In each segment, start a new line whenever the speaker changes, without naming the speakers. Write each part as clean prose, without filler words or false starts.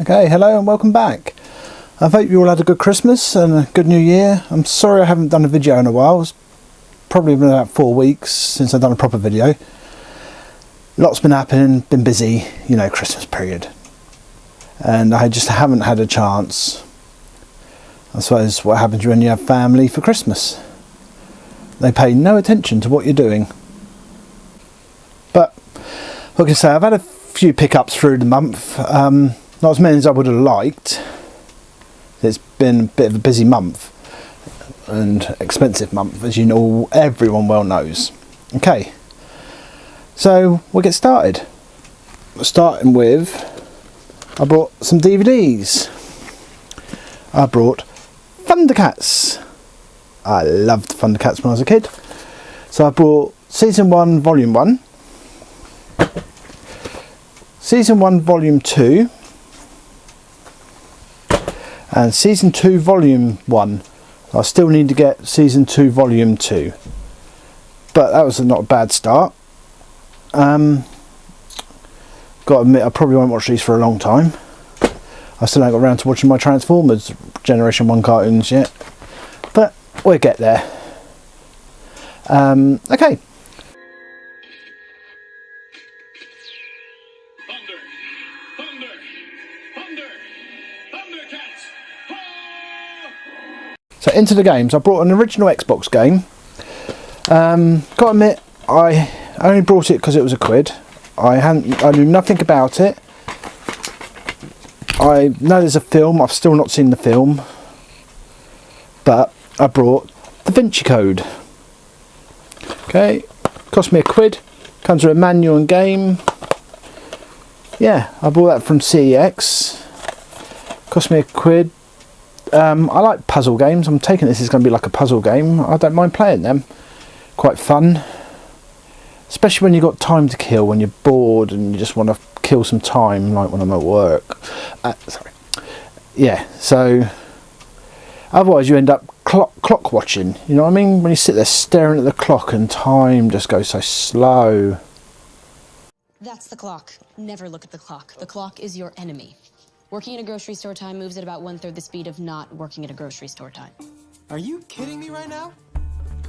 Okay, hello and welcome back. I hope you all had a good Christmas and a good New Year. I'm sorry I haven't done a video in a while. It's probably been about 4 weeks since I've done a proper video. Lots been happening, been busy, you know, Christmas period. And I just haven't had a chance. I suppose what happens when you have family for Christmas. They pay no attention to what you're doing. But, like I say, I've had a few pickups through the month. Not as many as I would have liked. It's been a bit of a busy month and expensive month, as you know, everyone well knows. Okay, so we'll get started. Starting with, I brought some DVDs. I brought Thundercats. I loved Thundercats when I was a kid. So I brought Season 1 Volume 1, Season 1 Volume 2, and Season 2 Volume 1. I still need to get Season 2 Volume 2. But that was not a bad start. Got to admit, I probably won't watch these for a long time. I still haven't got around to watching my Transformers Generation 1 cartoons yet. But we'll get there. Okay. So into the games, I brought an original Xbox game. Got to admit, I only brought it because it was £1. I knew nothing about it. I know there's a film. I've still not seen the film, but I brought Da Vinci Code. Okay, cost me £1. Comes with a manual and game. Yeah, I bought that from CEX. Cost me £1. I like puzzle games. I'm taking this is going to be like a puzzle game. I don't mind playing them. Quite fun. Especially when you've got time to kill, when you're bored and you just want to kill some time, like when I'm at work. Sorry. Yeah, so otherwise you end up clock watching. You know what I mean? When you sit there staring at the clock and time just goes so slow.
That's the clock. Never look at the clock. The clock is your enemy. Working at a grocery store time moves at about 1/3 the speed of not working at a grocery store time.
Are you kidding me right now?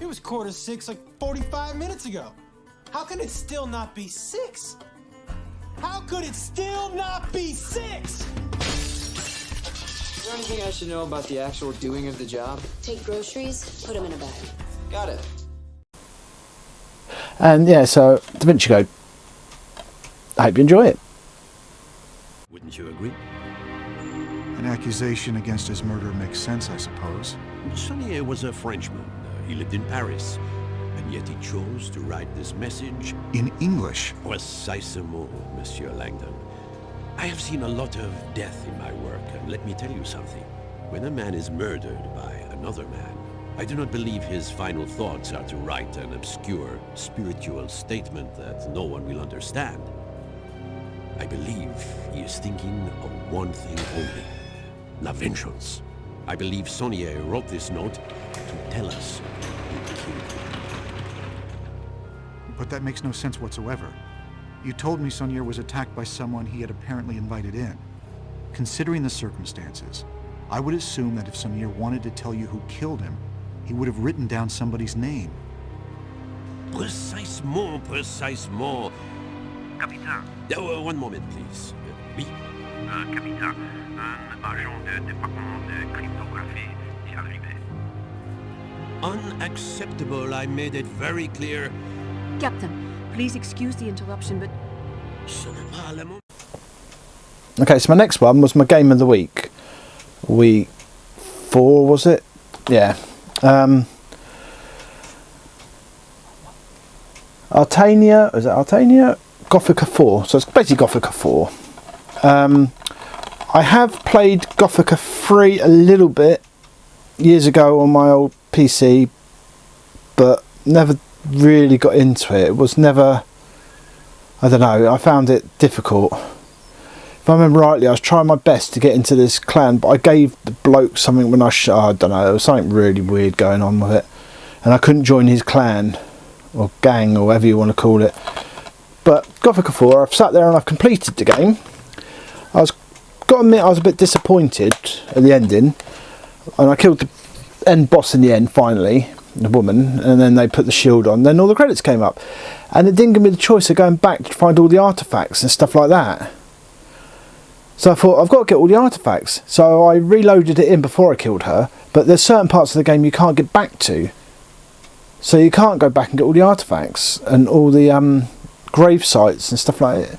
It was 5:45 like 45 minutes ago. How can it still not be 6? How could it still not be 6?
Is there anything I should know about the actual doing of the job?
Take groceries, put them in a bag.
Got it.
And yeah, so Da Vinci Code. I hope you enjoy it.
Wouldn't you agree?
An accusation against his murder makes sense, I suppose.
Sonnier was a Frenchman. He lived in Paris. And yet he chose to write this message.
In English.
Precisement, Monsieur Langdon. I have seen a lot of death in my work, and let me tell you something. When a man is murdered by another man, I do not believe his final thoughts are to write an obscure spiritual statement that no one will understand. I believe he is thinking of one thing only. La vengeance. I believe Sonnier wrote this note to tell us who killed him.
But that makes no sense whatsoever. You told me Sonnier was attacked by someone he had apparently invited in. Considering the circumstances, I would assume that if Sonnier wanted to tell you who killed him, he would have written down somebody's name.
Precisement, precisement.
Capitaine.
One moment, please. Oui?
Capitaine, un agent de département de cryptographie est arrivé.
Unacceptable. I made it very clear.
Captain, please excuse the interruption, but...
Okay, so my next one was my game of the week. Week 4, was it? Yeah. Artania, is it Artania? Gothica 4, so it's basically Gothica 4. I have played Gothica 3 a little bit years ago on my old PC, but never really got into it. It was never, I don't know, I found it difficult. If I remember rightly, I was trying my best to get into this clan, but I gave the bloke something when I don't know, there was something really weird going on with it, and I couldn't join his clan or gang or whatever you want to call it. But Gothica 4, I've sat there and I've completed the game. I was got to admit I was a bit disappointed at the ending, and I killed the end boss in the end finally, the woman, and then they put the shield on, then all the credits came up, and it didn't give me the choice of going back to find all the artifacts and stuff like that. So I thought, I've got to get all the artifacts, so I reloaded it in before I killed her, but there's certain parts of the game you can't get back to, so you can't go back and get all the artifacts and all the grave sites and stuff like that.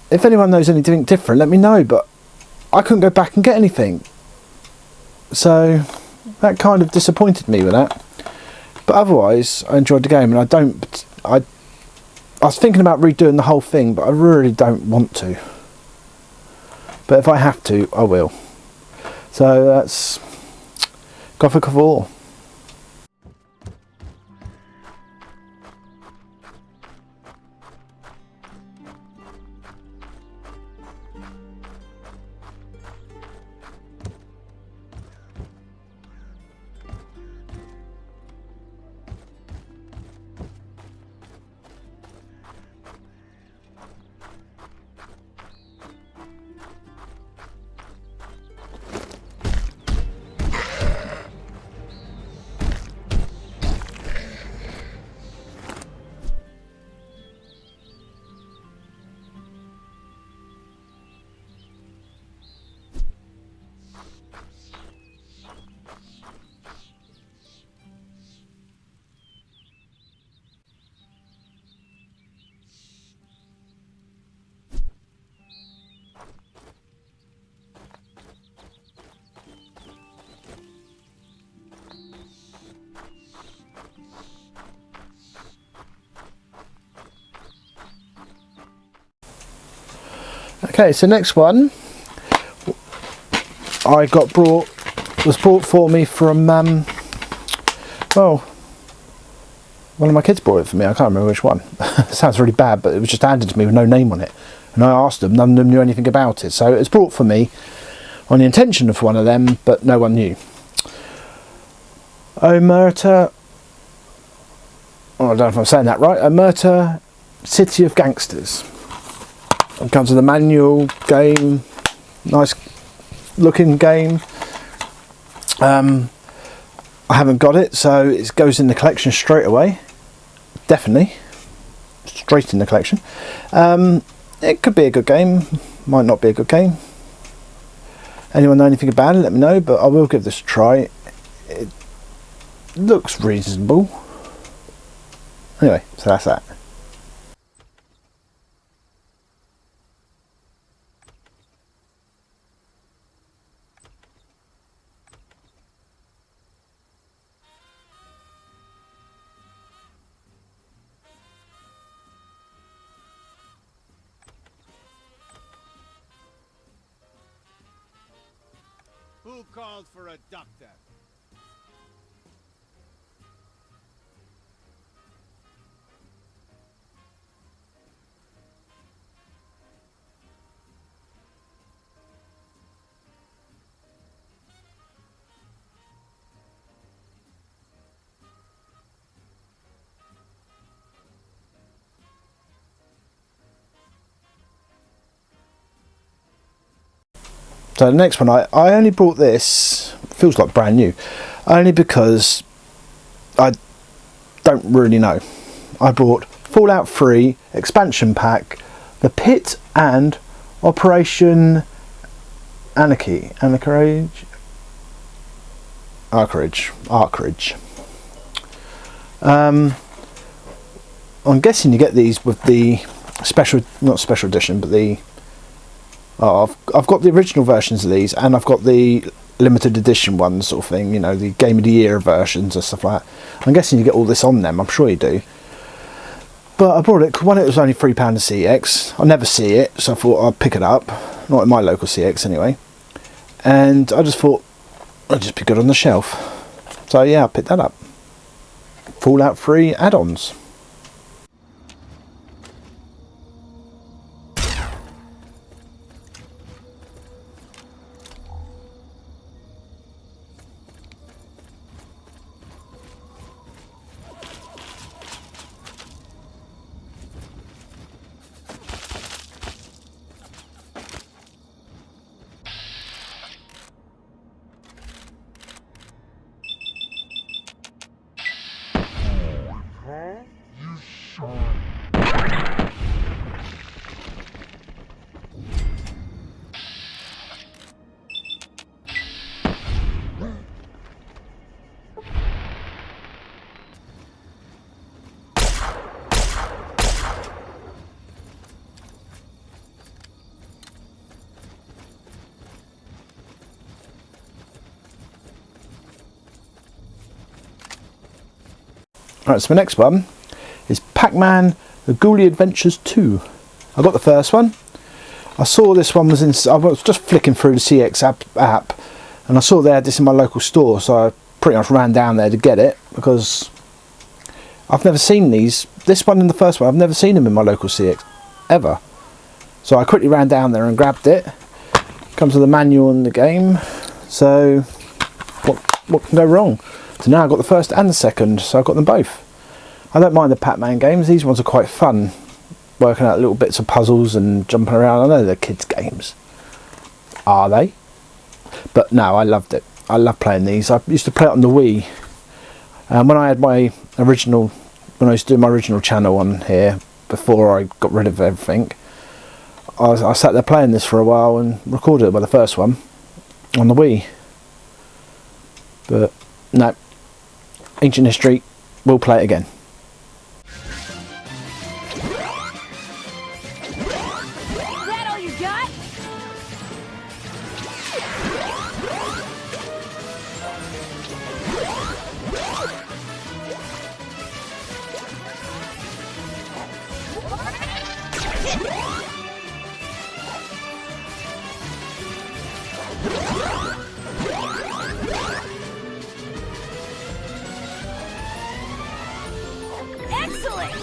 If anyone knows anything different, let me know, but I couldn't go back and get anything, so that kind of disappointed me with that. But otherwise I enjoyed the game, and I was thinking about redoing the whole thing, but I really don't want to, but if I have to, I will. So that's Gothic of War. Okay, so next one was brought for me from well, one of my kids brought it for me. I can't remember which one. It sounds really bad, but it was just handed to me with no name on it, and I asked them, none of them knew anything about it, so it was brought for me on the intention of one of them, but no one knew. Omerta, I don't know if I'm saying that right, Omerta City of Gangsters. It comes with a manual game, nice looking game. I haven't got it, so it goes in the collection straight away. Definitely, straight in the collection. It could be a good game, might not be a good game. Anyone know anything about it, let me know, but I will give this a try. It looks reasonable. Anyway, so that's that.
Who called for a doctor?
So the next one, I only brought this, feels like brand new, only because I don't really know. I brought Fallout 3 expansion pack, The Pit and Operation Anarchy. Archridge. I'm guessing you get these with the special, not special edition, but the I've got the original versions of these, and I've got the limited edition ones, sort of thing, you know, the Game of the Year versions and stuff like that. I'm guessing you get all this on them, I'm sure you do. But I brought it because one, it was only £3 a CX. I never see it, so I thought I'd pick it up. Not in my local CX anyway. And I just thought it'd just be good on the shelf. So yeah, I picked that up. Fallout 3 add-ons. Right, so my next one is Pac-Man The Ghoulie Adventures 2. I got the first one. I saw this one was in, I was just flicking through the CX app and I saw they had this in my local store, so I pretty much ran down there to get it because I've never seen these. This one and the first one, I've never seen them in my local CX ever. So I quickly ran down there and grabbed it. Comes with the manual and the game. So what can go wrong? So now I've got the first and the second, so I've got them both. I don't mind the Pac-Man games, these ones are quite fun. Working out little bits of puzzles and jumping around. I know they're kids' games. Are they? But no, I loved it. I love playing these. I used to play it on the Wii. When I had my original, when I used to do my original channel on here, before I got rid of everything, I sat there playing this for a while and recorded it by the first one on the Wii. But no. Ancient history, we'll play it again.
That all you got? Excellent!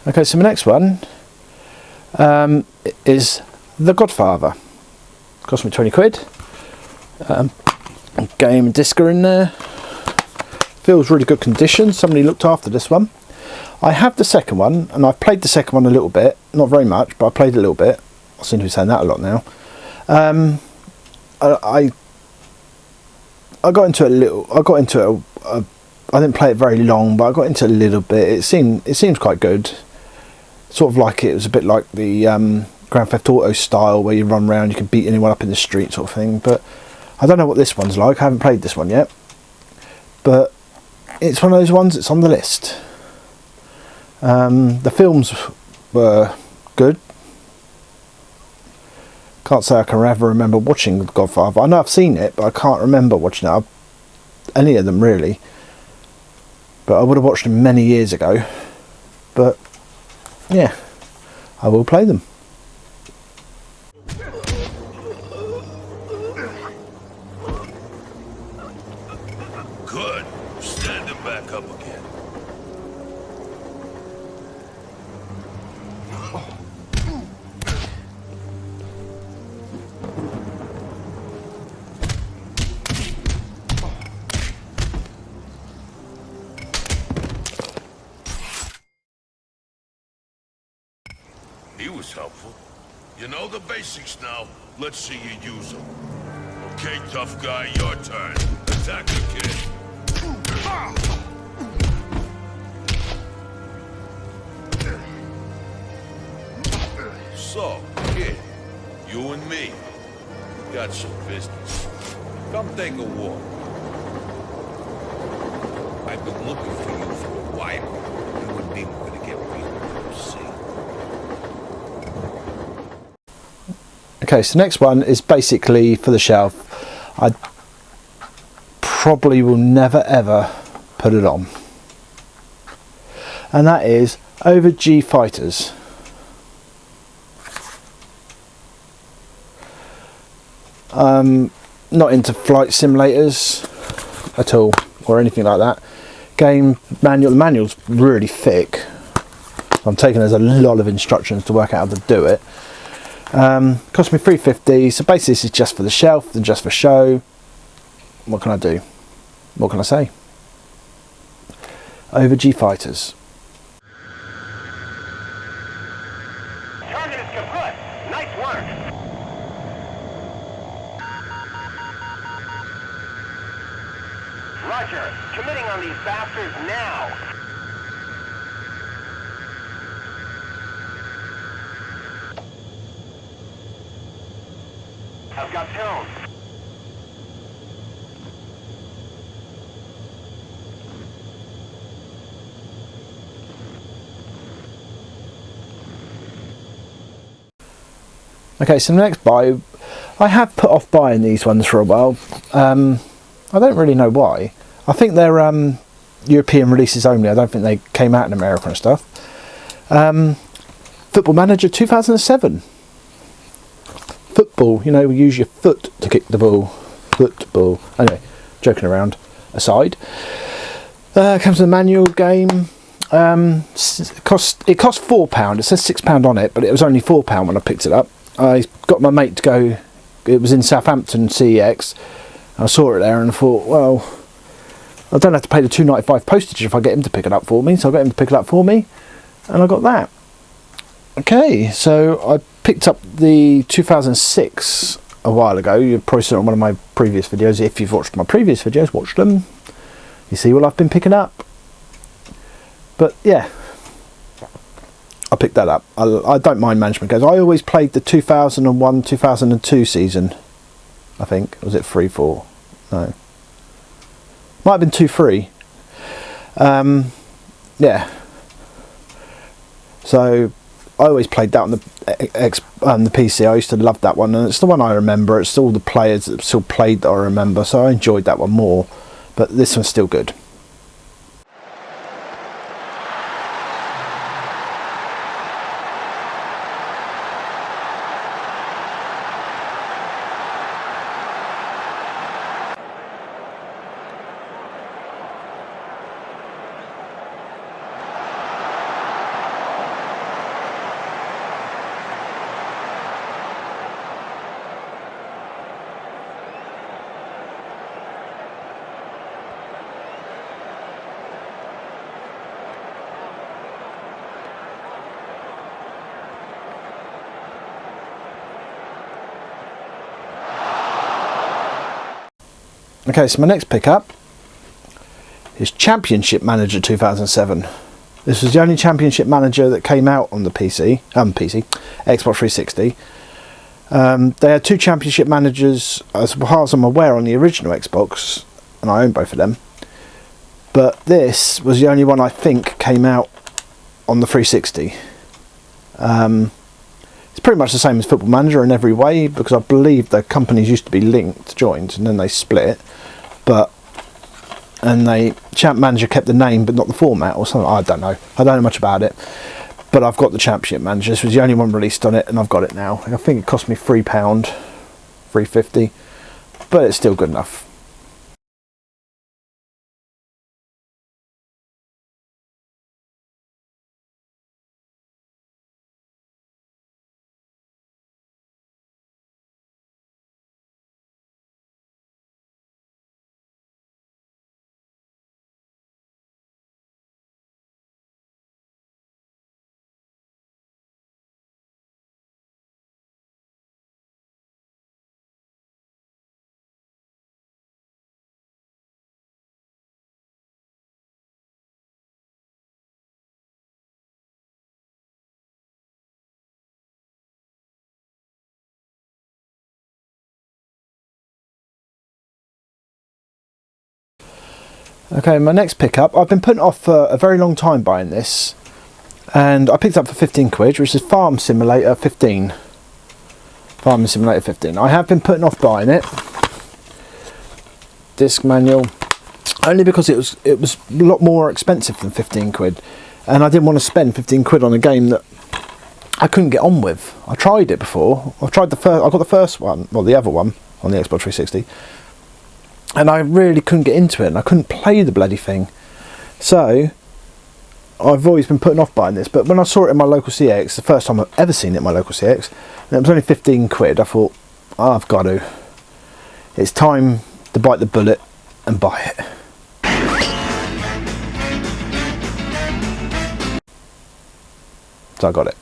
Okay, so my next one is The Godfather. Cost me 20 quid. Game and disc are in there. Feels really good condition. Somebody looked after this one. I have the second one, and I've played the second one a little bit. Not very much, but I played a little bit. I seem to be saying that a lot now. I got into it a little. I got into it. I didn't play it very long, but I got into it a little bit. It seems quite good. Sort of like it was a bit like the Grand Theft Auto style, where you run around, you can beat anyone up in the street, sort of thing. But I don't know what this one's like. I haven't played this one yet, but it's one of those ones. It's on the list. The films were good. Can't say I can ever remember watching The Godfather. I know I've seen it, but I can't remember watching it. Any of them really. But I would have watched them many years ago. But yeah, I will play them.
Good. Stand him back up again. He was helpful. You know the basics now. Let's see you use them. Okay, tough guy, your turn. Attack the kid. So, kid, you and me got some business. Come take a walk. I've been looking for you for a while. You and me were gonna get real close, see?
Okay, so next one is basically for the shelf. I probably will never ever put it on, and that is Over G Fighters. Not into flight simulators at all or anything like that. Game manual. The manual's really thick. I'm taking there's a lot of instructions to work out how to do it. Cost me $3.50, so basically this is just for the shelf and just for show. What can I do? What can I say? Over G Fighters.
Target is kaput. Nice work. Roger. Committing on these bastards now. I've got tone.
Okay, so the next buy, I have put off buying these ones for a while. I don't really know why. I think they're European releases only. I don't think they came out in America and stuff. Football Manager 2007. Football, you know, we use your foot to kick the ball. Football. Anyway, joking around aside. Comes with a manual game. It cost £4. It says £6 on it, but it was only £4 when I picked it up. I got my mate to go. It was in Southampton CEX. I saw it there and I thought, well, I don't have to pay the £2.95 postage if I get him to pick it up for me. So I got him to pick it up for me, and I got that. Okay, so I picked up the 2006 a while ago. You've probably seen it on one of my previous videos. If you've watched my previous videos, watch them. You see what I've been picking up. But yeah, I picked that up. I don't mind management games. I always played the 2001-2002 season. I think. Was it 3-4? No. Might have been 2-3. Yeah. So I always played that on the PC. I used to love that one, and it's the one I remember. It's all the players that still played that I remember, so I enjoyed that one more. But this one's still good. Okay, so my next pickup is Championship Manager 2007. This was the only Championship Manager that came out on the PC, Xbox 360. They had two Championship Managers, as far as I'm aware, on the original Xbox, and I own both of them. But this was the only one I think came out on the 360. It's pretty much the same as Football Manager in every way, because I believe the companies used to be linked, joined, and then they split. Champ Manager kept the name but not the format or something. I don't know. I don't know much about it. But I've got the Championship Manager. This was the only one released on it, and I've got it now. I think it cost me £3, $3.50, but it's still good enough. Okay, my next pickup, I've been putting off for a very long time buying this, and I picked up for 15 quid, which is Farm Simulator 15. Farming Simulator 15. I have been putting off buying it. Disc manual, only because it was a lot more expensive than 15 quid, and I didn't want to spend 15 quid on a game that I couldn't get on with. I tried it before. I got the first one, well, the other one on the Xbox 360. And I really couldn't get into it, and I couldn't play the bloody thing. So I've always been putting off buying this, but when I saw it in my local CX, the first time I've ever seen it in my local CX, and it was only 15 quid, I thought, oh, I've got to. It's time to bite the bullet and buy it. So I got it.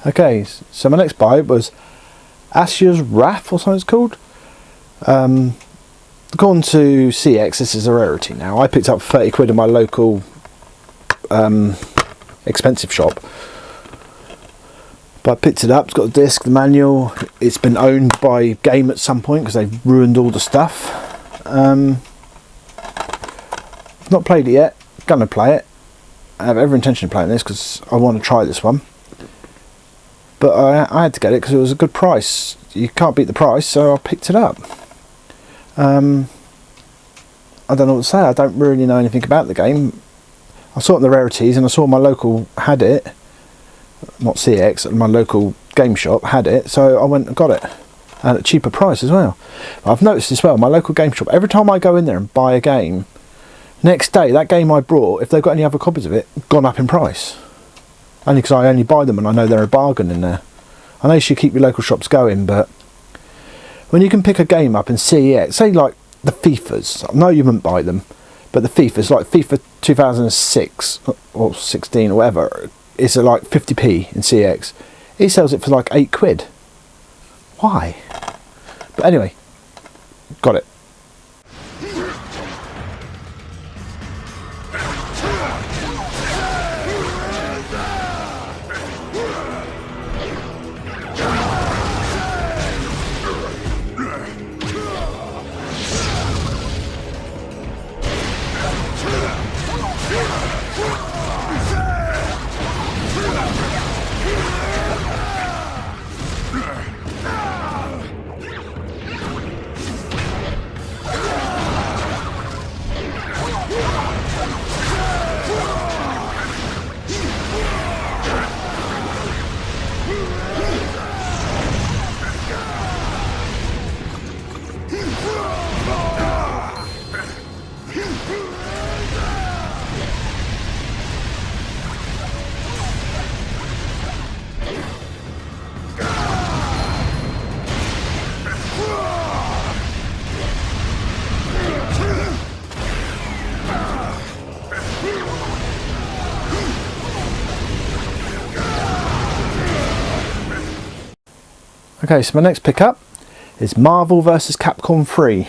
Okay, so my next buy was Asher's Wrath, or something it's called. Gone to CX, this is a rarity now. I picked up 30 quid in my local expensive shop. But I picked it up, it's got the disc, the manual. It's been owned by Game at some point because they've ruined all the stuff. Not played it yet, gonna play it. I have every intention of playing this because I want to try this one. But I had to get it because it was a good price. You can't beat the price, so I picked it up. I don't know what to say. I don't really know anything about the game. I saw it in the rarities and I saw my local had it. Not CX, my local game shop had it. So I went and got it. And at a cheaper price as well. I've noticed as well, my local game shop, every time I go in there and buy a game, next day, that game I brought, if they've got any other copies of it, gone up in price. Only because I only buy them and I know they're a bargain in there. I know you should keep your local shops going, but when you can pick a game up and see it, say like the FIFAs, I know you wouldn't buy them, but the FIFAs, like FIFA 2006 or 16 or whatever, it's at like 50p in CX. He sells it for like 8 quid. Why? But anyway, got it. Okay, so my next pickup is Marvel vs. Capcom 3.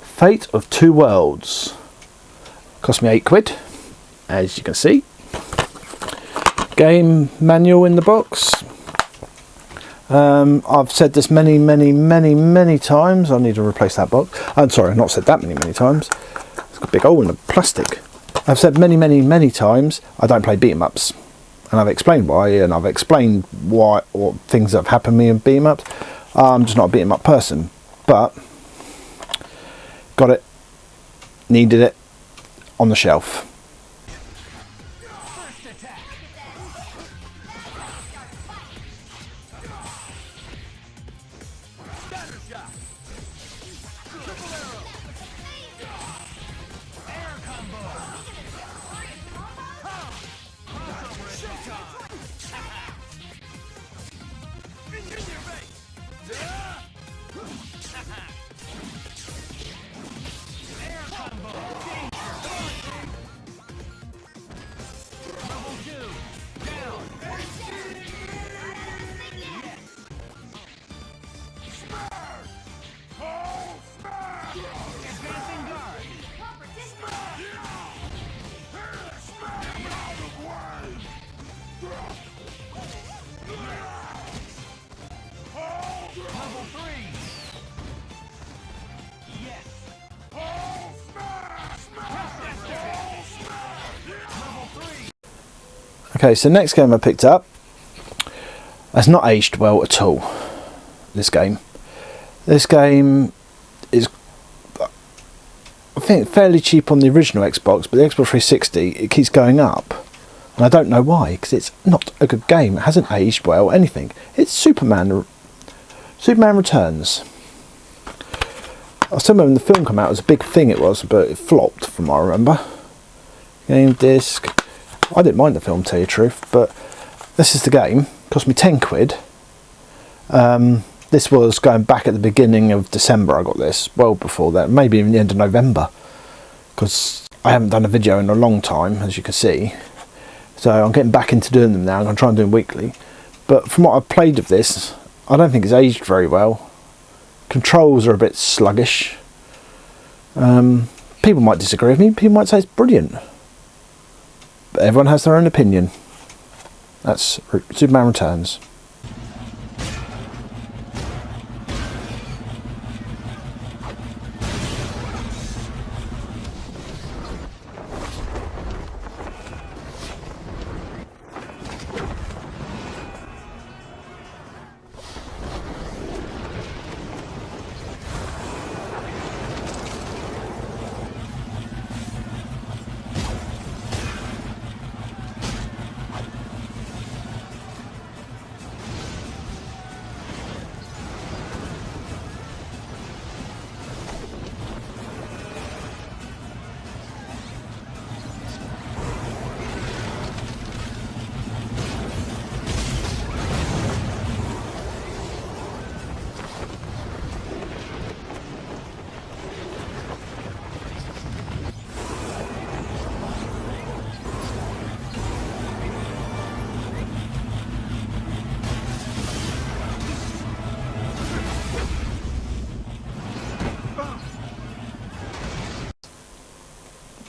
Fate of Two Worlds. Cost me 8 quid, as you can see. Game manual in the box. I've said this many times. I need to replace that box. I'm sorry, I've not said that many times. It's got a big hole in the plastic. I've said many times I don't play beat-em-ups. And I've explained why, and I've explained why, or things that have happened to me in beat-em-ups. I'm just not a beat-em-up person, but got it, needed it, on the shelf. Okay, so next game I picked up has not aged well at all. This game is, I think, fairly cheap on the original Xbox, but the Xbox 360, it keeps going up, and I don't know why, because it's not a good game. It hasn't aged well, anything. It's Superman Returns. I still remember when the film came out, it was a big thing, it was, but it flopped from what I remember. Game disc. I didn't mind the film, to tell you the truth, but this is the game. It cost me 10 quid. This was going back at the beginning of December I got this, well before that, maybe even the end of November, because I haven't done a video in a long time, as you can see. So I'm getting back into doing them now. I'm going to try and do them weekly. But from what I've played of this, I don't think it's aged very well. Controls are a bit sluggish. People might disagree with me. People might say it's brilliant. But everyone has their own opinion. That's Superman Returns.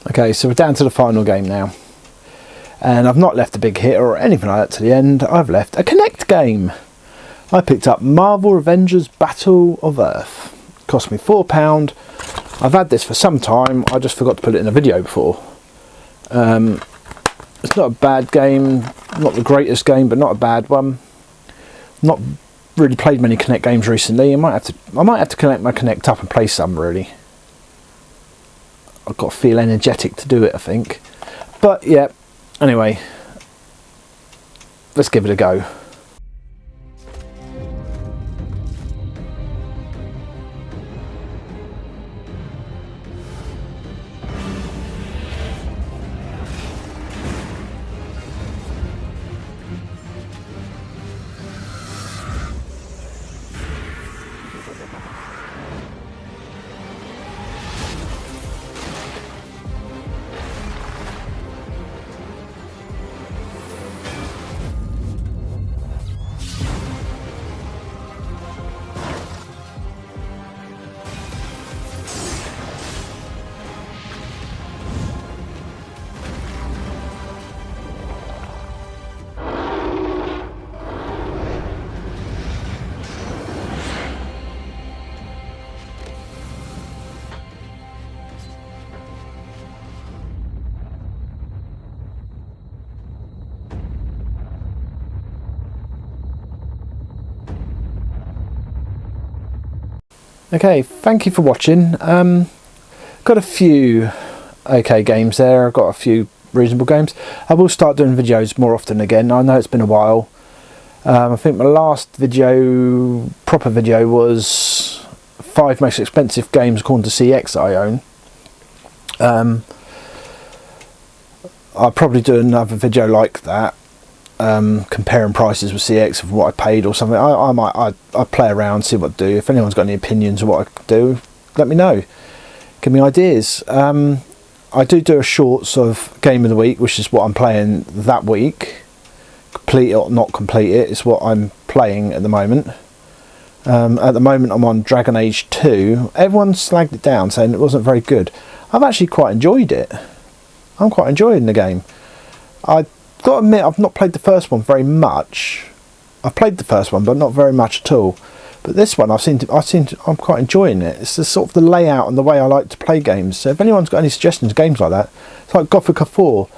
Okay, so we're down to the final game now, and I've not left a big hit or anything like that to the end. I've left a Connect game. I picked up Marvel Avengers Battle of Earth. It cost me £4. I've had this for some time. I just forgot to put it in a video before. It's not a bad game, not the greatest game, but not a bad one. Not really played many Connect games recently. I might have to connect my Connect up and play some, really. I've got to feel energetic to do it, I think. But yeah, anyway, let's give it a go. Okay, thank you for watching. Got a few okay games there. I've got a few reasonable games. I will start doing videos more often again. I know it's been a while. I think my last video, proper video, was 5 most expensive games according to CX that I own. I'll probably do another video like that, comparing prices with CX of what I paid or something. I play around, see what to do. If anyone's got any opinions of what I could do, let me know. Give me ideas. I do a shorts of Game of the Week, which is what I'm playing that week. Complete it or not complete it is what I'm playing at the moment. At the moment I'm on Dragon Age 2. Everyone slagged it down saying it wasn't very good. I've actually quite enjoyed it. I'm quite enjoying the game. I've got to admit I've not played the first one very much. I've played the first one but not very much at all. But this one I'm quite enjoying it. It's the sort of the layout and the way I like to play games. So if anyone's got any suggestions of games like that, it's like Gothica 4.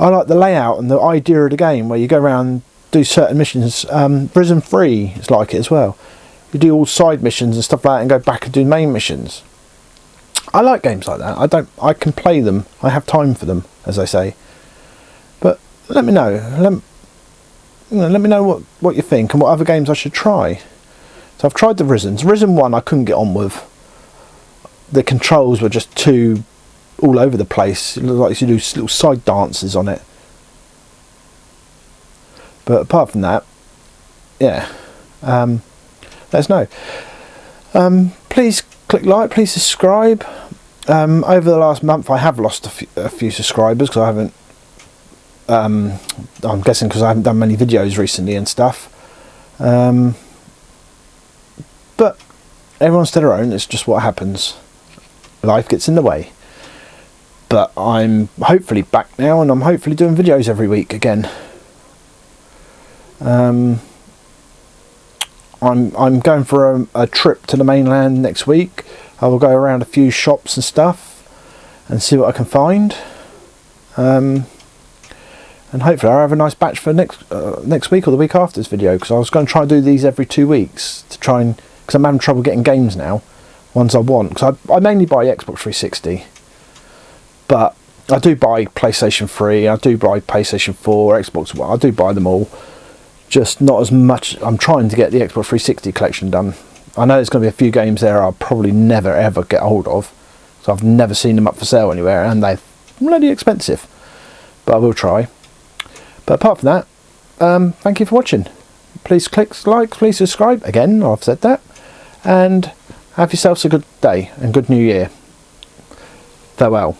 I like the layout and the idea of the game where you go around and do certain missions. Risen 3 is like it as well. You do all side missions and stuff like that and go back and do main missions. I like games like that. I can play them. I have time for them, as I say. But let me know. Let me know what you think and what other games I should try. So I've tried the Risens. Risen 1 I couldn't get on with. The controls were just too all over the place. It looked like you do little side dances on it. But apart from that, yeah. Let us know. Please click like, please subscribe. Over the last month I have lost a few subscribers because I haven't, I'm guessing because I haven't done many videos recently and stuff. But everyone's to their own, it's just what happens. Life gets in the way. But I'm hopefully back now and I'm hopefully doing videos every week again. I'm going for a trip to the mainland next week. I will go around a few shops and stuff and see what I can find. And hopefully I'll have a nice batch for next week or the week after this video, because I was going to try and do these every 2 weeks to try and, because I'm having trouble getting games now, ones I want, because I mainly buy Xbox 360, but I do buy PlayStation 3, I do buy PlayStation 4, Xbox One, I do buy them all, just not as much. I'm trying to get the Xbox 360 collection done. I know there's going to be a few games there I'll probably never ever get hold of, so I've never seen them up for sale anywhere, and they're bloody expensive, but I will try. But apart from that, thank you for watching. Please click like, please subscribe. Again, I've said that. And have yourselves a good day and good new year. Farewell.